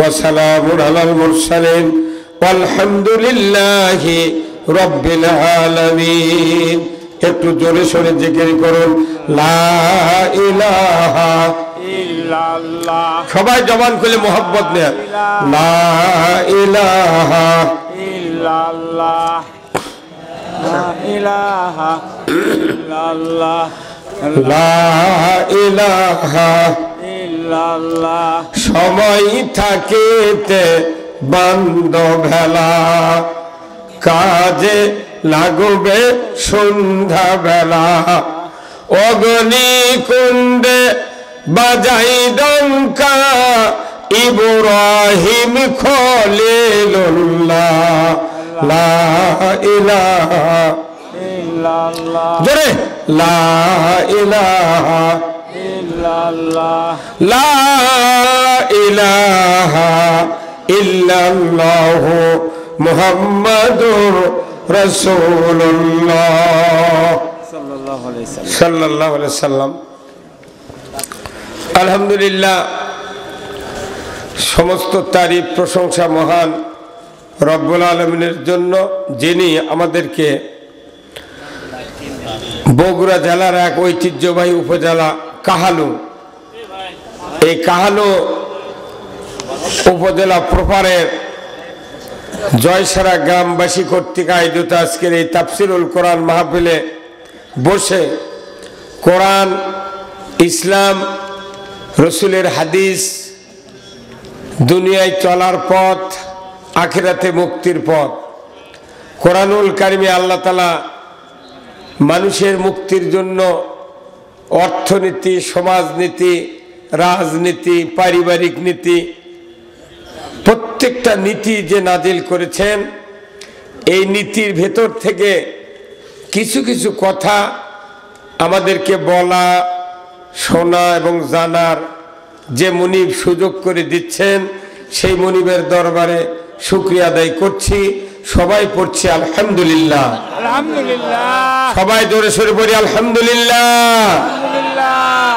ওয়া সালামুন আলাল মুরসালিন ওয়ালহামদুলিল্লাহি রাব্বিল আলামিন। একটু জোরে সোরে জিকির করুন লা ইলাহা ইল্লাল্লাহ। সবাই জবান খুলে মোহাব্বত নিয়ে লা ইলাহা ইল্লাল্লাহ, লা ইলাহা ইল্লাল্লাহ, লা ইলাহা ইল্লাল্লাহ। সময় থাকিতে বান্দ ভেলা, কাজে লাগবে সন্ধ্যা বেলা। অগ্নি কুণ্ডে বাজাই ডঙ্কা, ইব্রাহিম খলিলুল্লাহ। লা ইলাহা ইল্লাল্লাহ, জোরে লা ইলাহা ইল্লাল্লাহ, লা ইলাহা ইল্লাল্লাহু মুহাম্মাদুর রাসূলুল্লাহ সাল্লাল্লাহু আলাইহি সাল্লাম। আলহামদুলিল্লাহ, সমস্ত তারিফ প্রশংসা মহান রব্বুল আলামিনের জন্য, যিনি আমাদেরকে বগুড়া জেলার এক ঐতিহ্যবাহী উপজেলা কাহালু, এই কাহালু উপজেলা প্রপারের জয়সারা গ্রামবাসী কর্তৃক আয়োজিত আজকের এই তাফসিরুল কোরআন মাহফিলে বসে কোরআন, ইসলাম, রসুলের হাদিস, দুনিয়ায় চলার পথ, আখিরাতে মুক্তির পথ, কোরআনুল কারিমে আল্লাহ তাআলা মানুষের মুক্তির জন্য অর্থনীতি, সমাজনীতি, রাজনীতি, পারিবারিক নীতি, প্রত্যেকটা নীতি যে নাজিল করেছেন, এই নীতির ভেতর থেকে কিছু কিছু কথা আমাদেরকে বলা, শোনা এবং জানার যে মুনিব সুযোগ করে দিচ্ছেন, সেই মুনিবের দরবারে শুকরিয়া আদায় করছি। সবাই পড়ছি আলহামদুলিল্লাহ, আলহামদুলিল্লাহ। সবাই জোরে সোরে পড়ি আলহামদুলিল্লাহ, আলহামদুলিল্লাহ।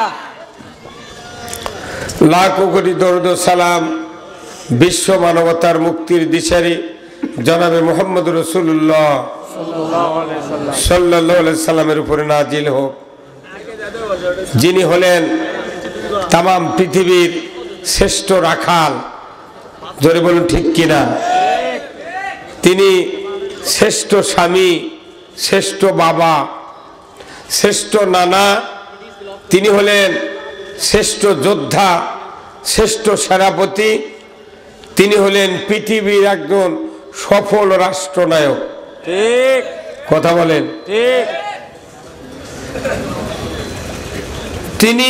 লাখো কোটি দরুদ ও সালাম বিশ্ব মানবতার মুক্তির দিশারি জনাবে মুহাম্মদ রাসূলুল্লাহ সাল্লাল্লাহু আলাইহি সাল্লামের উপরে নাজিল হোক, যিনি হলেন তামাম পৃথিবীর শ্রেষ্ঠ রাখাল। জোরে বলুন ঠিক কিনা? তিনি শ্রেষ্ঠ স্বামী, শ্রেষ্ঠ বাবা, শ্রেষ্ঠ নানা। তিনি হলেন শ্রেষ্ঠ যোদ্ধা, শ্রেষ্ঠ সেনাপতি। তিনি হলেন পৃথিবীর একজন সফল রাষ্ট্রনায়ক। ঠিক কথা বলেন, ঠিক। তিনি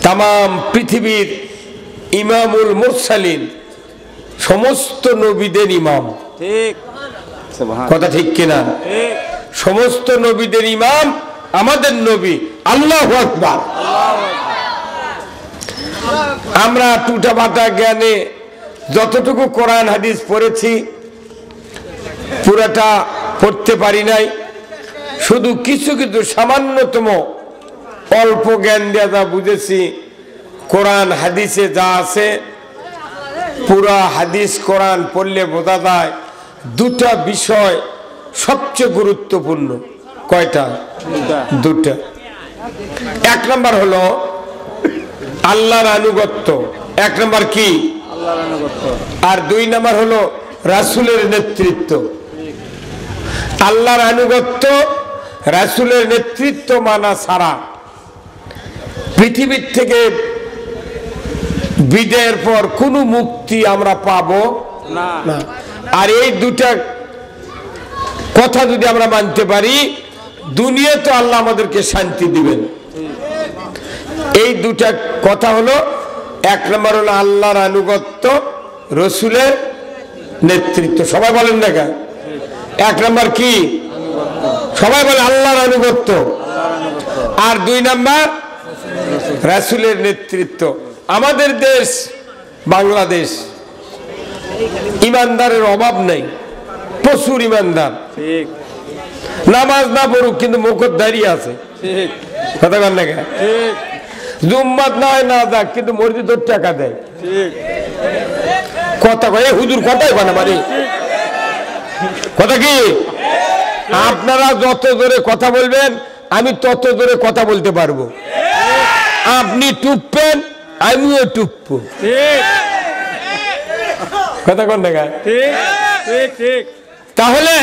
তামাম পৃথিবীর ইমামুল মুরসালিন, সমস্ত নবীদের ইমাম। ঠিক কথা ঠিক কিনা? সমস্ত নবীদের ইমাম আমাদের নবী। আল্লাহু আকবার। আমরা টুটাবাটা জ্ঞানে যতটুকু কোরআন হাদিস পড়েছি, পুরাটা পড়তে পারি নাই। শুধু কিছু কিছু সামান্যতম অল্প জ্ঞান দিয়ে যা বুঝেছি, কোরআন হাদিসে যা আছে, পুরা হাদিস কোরআন পড়লে বোঝা যায় দুটা বিষয় সবচেয়ে গুরুত্বপূর্ণ। কয়টা? দুটা। এক নম্বর হলো আল্লাহর আনুগত্য। এক নম্বর কি? আল্লাহর আনুগত্য। আর দুই নম্বর হলো রাসূলের নেতৃত্ব। আল্লাহর আনুগত্য, রাসূলের নেতৃত্ব মানা ছাড়া পৃথিবীর থেকে বিদায়ের পর কোনো মুক্তি আমরা পাবো না। আর এই দুটা কথা যদি আমরা মানতে পারি, দুনিয়া তো আল্লাহ আমাদেরকে শান্তি দিবেন। এই দুটা কথা হলো, এক নম্বর হলো আল্লাহর আনুগত্য, রসুলের নেতৃত্ব। সবাই বলেন না কেন? এক নম্বর কি? সবাই বলে আল্লাহর আনুগত্য। আর দুই নম্বর রাসূলের নেতৃত্ব। আমাদের দেশ বাংলাদেশ, ইমানদারের অভাব নেই, প্রচুর ইমানদার। নামাজ না পড়ুক কিন্তু মুখত দাঁড়িয়ে আছে। কথা বল না কেন? জুম্মাত না হয় না যাক কিন্তু মসজিদের টাকা দেয়। কথা কয় হুজুর কথাই বানা মানে কথা কি? আপনারা যত জোরে কথা বলবেন আমি তত জোরে কথা বলতে পারবো। আপনি টুপবেন আমিও টুপবো। কথা কোন দেখা? তাহলে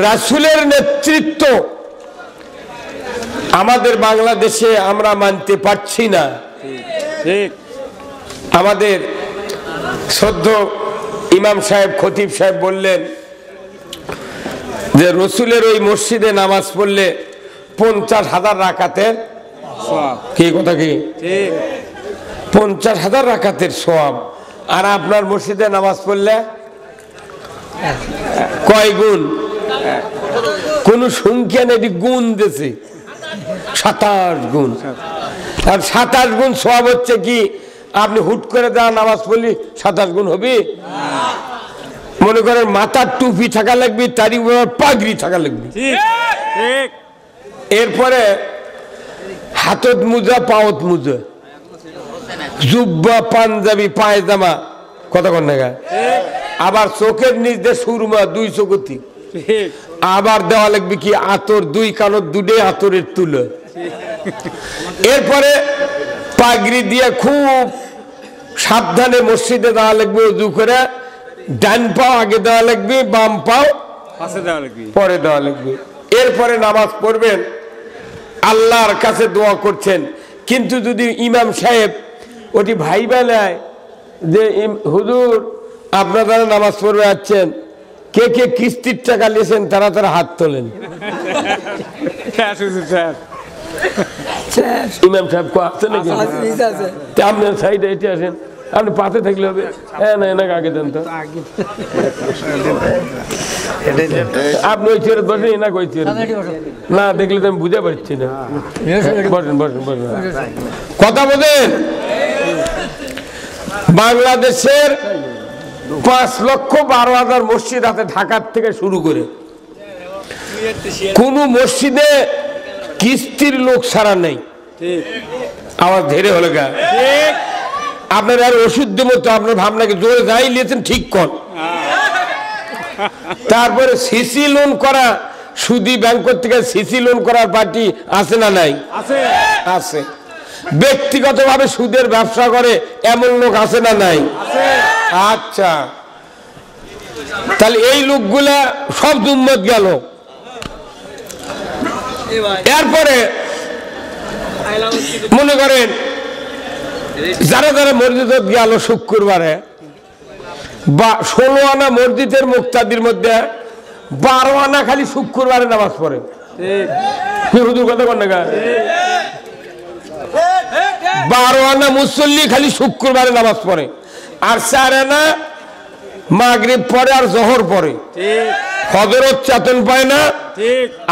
রাসূলের নেতৃত্ব আমাদের বাংলাদেশে আমরা মানতে পারছি না। আমাদের শ্রদ্ধেয় ইমাম সাহেব খতিব সাহেব বললেন যে রসুলের ওই মসজিদে নামাজ পড়লে 50,000 রাকাতের কি কথা কি 50,000 রাকাতের সওয়াব, আর আপনার মসজিদে নামাজ পড়লে কয় গুণ? কোন সংখ্যা নেই, গুণ দিয়েছে 27 গুণ। আর 27 গুণ সওয়াব হচ্ছে কি আপনি হুট করে দেওয়া নামাজ পড়লি 27 গুণ হবে? মনে করেন মাথার টুপি থাকা লাগবে, তারই পাগড়ি থাকা লাগবে, এরপরে হাতত মুজা পাওত মুজা, জুব্বা পাঞ্জাবি পায়জামা, কথা কন না, আবার চোখের নিচ দিয়ে সুরমা 2 চোখতি, আবার দেওয়া লাগবে কি আতর 2 কানত দুটে আতরের তুলো, এরপরে পাগড়ি দিয়ে খুব সাবধানে মসজিদে দেওয়া লাগবে, উজু করে ডান পাও আগে দেওয়া লাগবে, বাম পাও পরে দেওয়া লাগবে। এরপরে নামাজ পড়বেন, আল্লাহর কাছে দোয়া করছেন। কিন্তু যদি ইমাম সাহেব ওটি ভাই বেলায় যে হুজুর আপনারা যারা নামাজ পড়বে যাচ্ছেন, কে কে কিস্তির টাকা নিয়েছেন তারা তারা হাত তোলেন। ইমাম সাহেব আছে নাকি? আপনার সাইডে এটি আসেন, আপনি পাতে থাকলে হবে। হ্যাঁ না এনাকে আগে দেন তো, আপনি ওই চেয়ারে বসেন, এনাকে ওই চেয়ারে না দেখলে তো আমি বুঝে পারছি না। বসেন বসেন বসেন, কথা বলেন। বাংলাদেশের 5,12,000 মসজিদ আছে, ঢাকার থেকে শুরু করে। কোন মসজিদে কিস্তির লোক ছাড়া নেই। আবার ধীরে হলে গা আপনার আর ওষুধ দেবো তো আপনার ভাবনাকে জোরে যাই নিয়েছেন ঠিক কর। তারপরে সিসি লোন করা, সুদি ব্যাংক থেকে সিসি লোন করার পার্টি আছে না নাই? আছে। ব্যক্তিগতভাবে সুদের ব্যবসা করে এমন লোক আছে না নাই? আচ্ছা, তাহলে এই লোকগুলা সব উম্মত গেল। এরপরে মনে করেন যারা যারা মসজিদে গেল শুক্রবারে, বা 16 আনা মসজিদের মুক্তাদির মধ্যে 12 আনা খালি শুক্রবারে নামাজ পড়ে। হুজুর কথা বল না, 12 আনা মুসল্লি খালি শুক্রবারে নামাজ পড়ে, আর 4 আনা মাগরিব পড়ে আর জোহর পড়ে। ফজরের চেতন পায় না,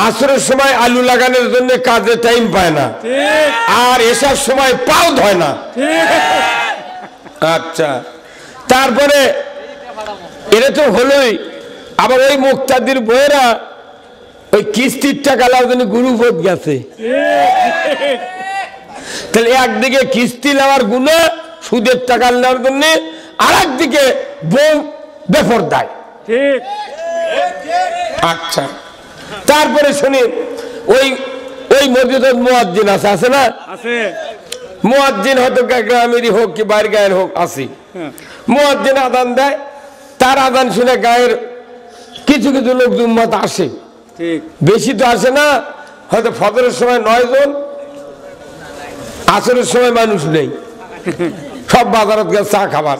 আসরের সময় আলু লাগানোর জন্য কাজে টাইম পায় না, আর এসার সময় পাও ধয় না। আচ্ছা, তারপরে এটা তো হলোই। আবার ওই মুক্তাদির বইয়েরা ওই কিস্তির টাকা লাগার জন্য গুরুপদ গেছে। তাহলে একদিকে কিস্তি নেওয়ার গুণা, সুদের টাকা নেওয়ার জন্য, আর একদিকে বউ বেপরদায়। আচ্ছা, তারপরে শুনি ওই ওই মসজিদের মুয়াজ্জিন আছে না? মুয়াজ্জিন হয়তো গ্রামেরই হোক কি বাইরের গায়ের হোক, আসি মুয়াজ্জিন আদান দেয়, তার আদান শুনে গায়ের কিছু কিছু লোক জুম্মাতে আসে, বেশি তো আসে না। হয়তো ফজরের সময় 9 জন, আসরের সময় মানুষ নেই, সব বাজারত গেছে চা খাবার।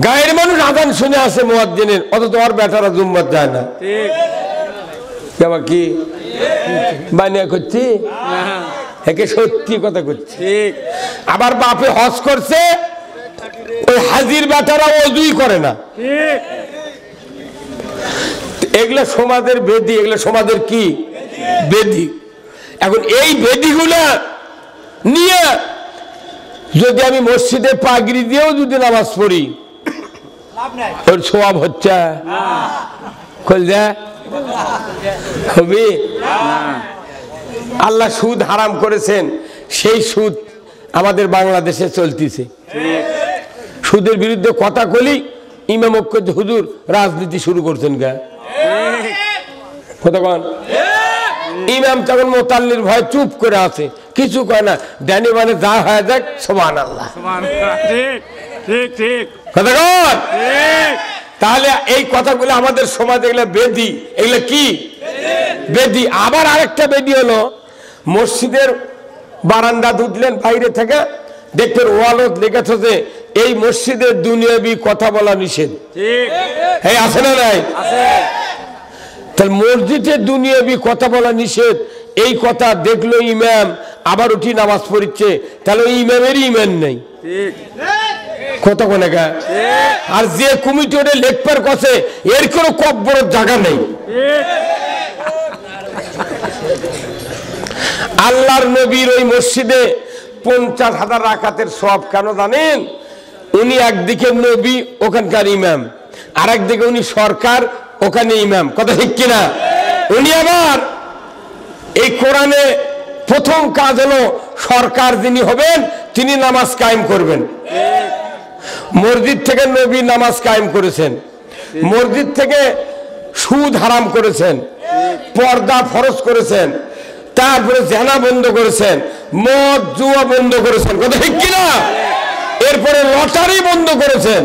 গায়ের মানুষ আদান শুনে আসে মুয়াজ্জিনের, অথচ ওর বেটারা জুম্মাত যায় না। কি বানিয়া করছি, একে সত্যি কথা করছি। আবার বাপে হজ করছে, ওই হাজির বেটারা ওযুই করে না। এগুলা সমাজের বেদি, এগুলা সমাজের কি বেদি। এখন এই বেদিগুলা নিয়ে যদি আমি মসজিদে পাগড়ি দিয়েও যদি নামাজ পড়ি, ওর সওয়াব হচ্ছে হবে? আল্লাহ সুদ হারাম করেছেন, সেই সুদ আমাদের বাংলাদেশে চলতেছে। সুদের বিরুদ্ধে কথা কলি ইমাম হুজুর রাজনীতি শুরু করছেন গা কতক্ষণ ইমাম তখন মোতাল্লির ভয় চুপ করে আছে, কিছু কয় না, ড্যানি মানে যা হয়ে যাক সুবহানাল্লাহ। কতক্ষণ তাহলে এই কথাগুলো আমাদের সমাজে এগুলো বেদি, এগুলো কি বেদি। আবার আরেকটা বেদি হলো মসজিদের বারান্দা উঠলেন বাইরে থেকে দেখবেন ওয়ালত লেখা যে এই মসজিদের দুনিয়াবি কথা বলা নিষেধ। এই আছে না নাই? তাহলে মসজিদে দুনিয়াবি কথা বলা নিষেধ, এই কথা দেখলো ইমাম আবার উঠি নামাজ পড়ছে, তাহলে ওই ইমামেরই ইমান নেই। কত কোন আর যে কমিটি ওটা লেখবার কাছে এর কোনো কব্বরের জায়গা নেই। আল্লাহর নবীর ওই মসজিদে 50,000 রাকাতের সওয়াব কেন জানেন? উনি একদিকে নবী ওখানকার ইমাম, আর একদিকে উনি সরকার ওখানে ইমাম। কথা ঠিক কিনা? উনি আবার এই কোরআনে প্রথম কাজ হলো সরকার যিনি হবেন তিনি নামাজ কায়েম করবেন। মসজিদ থেকে নবী নামাজ কায়েম করেছেন, মসজিদ থেকে সুদ হারাম করেছেন, পর্দা ফরজ করেছেন, তারপরে জেনা বন্ধ করেছেন, মদ জুয়া বন্ধ করেছেন। কথা ঠিক কিনা? এরপরে লটারি বন্ধ করেছেন,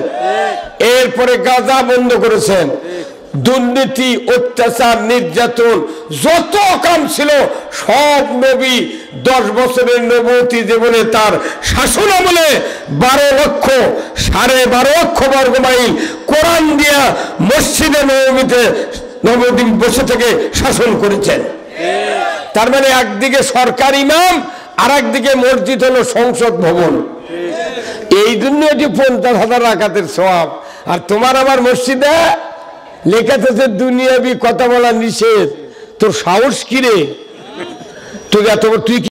এরপরে গাঁজা বন্ধ করেছেন, দুর্নীতি অত্যাচার নির্যাতন যত কাম ছিল সব নবী 10 বছরের নবুয়তি জীবনে তার শাসন আমলে 12 লক্ষ 12.5 লক্ষ বর্গ মাইল কোরআন দিয়া মসজিদে নববী বসে থেকে শাসন করেছেন। তার মানে একদিকে সরকার ইমাম আর একদিকে মসজিদ হলো সংসদ ভবন। এই জন্য এটি 50,000 রাকাতের সওয়াব। আর তোমার আমার মসজিদে লেখা আছে দুনিয়াবি কথা বলা নিষেধ। তোর সাহস কি রে? তুই এত তুই